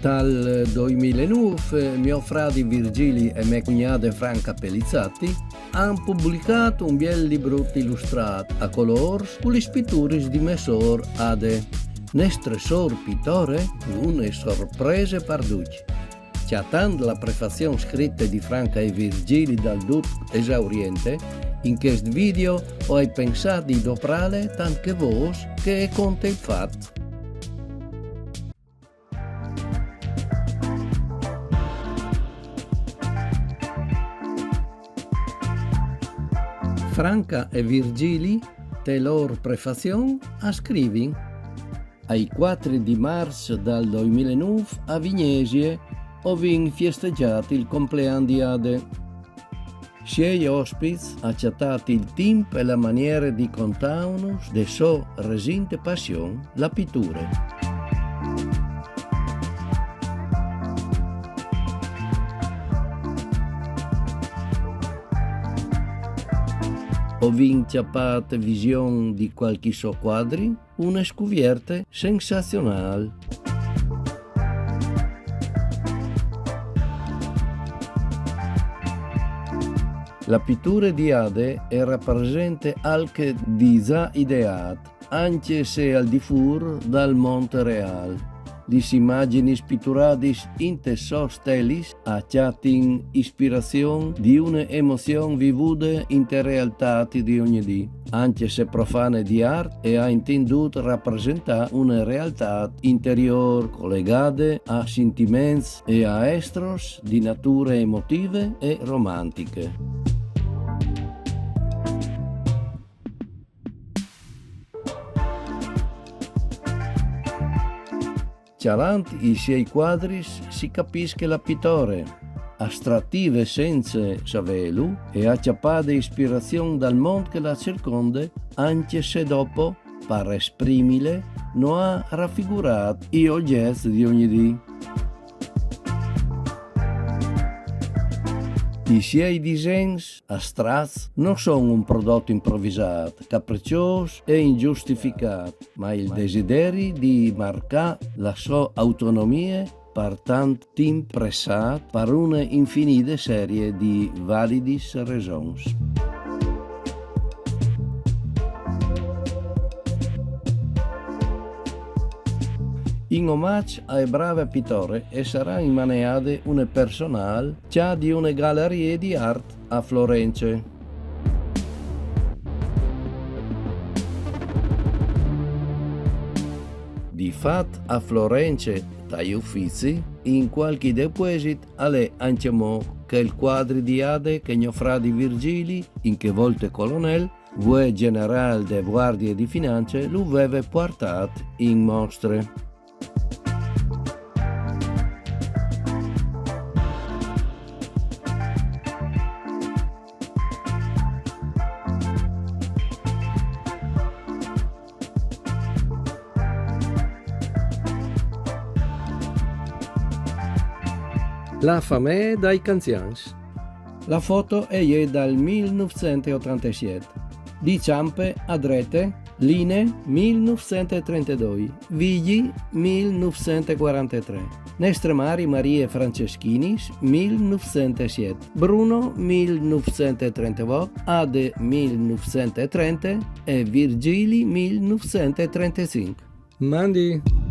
Dal 2009 mio frate Virgili e mia cognata Franca Pellizzati hanno pubblicato un bel libro illustrato a colori con le pitture di Messor Ade. Nostre sor pittore, una sorpresa perduce. Chattando la prefazione scritta di Franca e Virgili dal tutto esauriente, in questo video ho pensato di doprare tante voci che conta il fatto. Franca e Virgili, te loro prefazione, scrivono ai 4 di marzo del 2009 a Vignesie ho festeggiato il compleanno di Ade. Sei ospiti accettati il tempo e la maniera di contarnos de sua recente passione, la pittura. Ho vinciapato visione di qualche suo quadri, una scoperta sensazionale. La pittura di Ade era presente anche di già ideata, anche se al di fuori dal monte reale. Le immagini pitturate in tesoro stelis acciattin ispirazione di una emozione vivuta in te realtà di ogni giorno, anche se profane di arte e ha intenduto rappresentare una realtà interiore collegata a sentimenti e a estros di natura emotive e romantiche. Davanti i suoi quadri si capisce la pittore, astrattive senza saperlo e acciappata ispirazione dal mondo che la circonda, anche se dopo, per esprimere, non ha raffigurato gli oggetti di ogni giorno. I suoi disegni astratti non sono un prodotto improvvisato, capriccioso e ingiustificato, ma il desiderio di marcare la sua autonomia per tanto tempo pressato per una infinita serie di valide ragioni. In omaggio ai bravi pittori sarà immaneata una personale già di una galleria di arte a Firenze. Di fatto a Firenze, dagli uffici, in qualche deposito alle anche che il quadro di Ade che mio frate Virgili, in che volte colonnello, vuoi generale delle guardie di finanza, lo aveva portato in mostre. La famille dai Canzians. La foto è dal 1987. Di Ciampe a Drete, Line 1932, Vigli 1943, Nestremari Marie Franceschinis 1907, Bruno 1938, Ade 1930 e Virgili 1935. Mandi!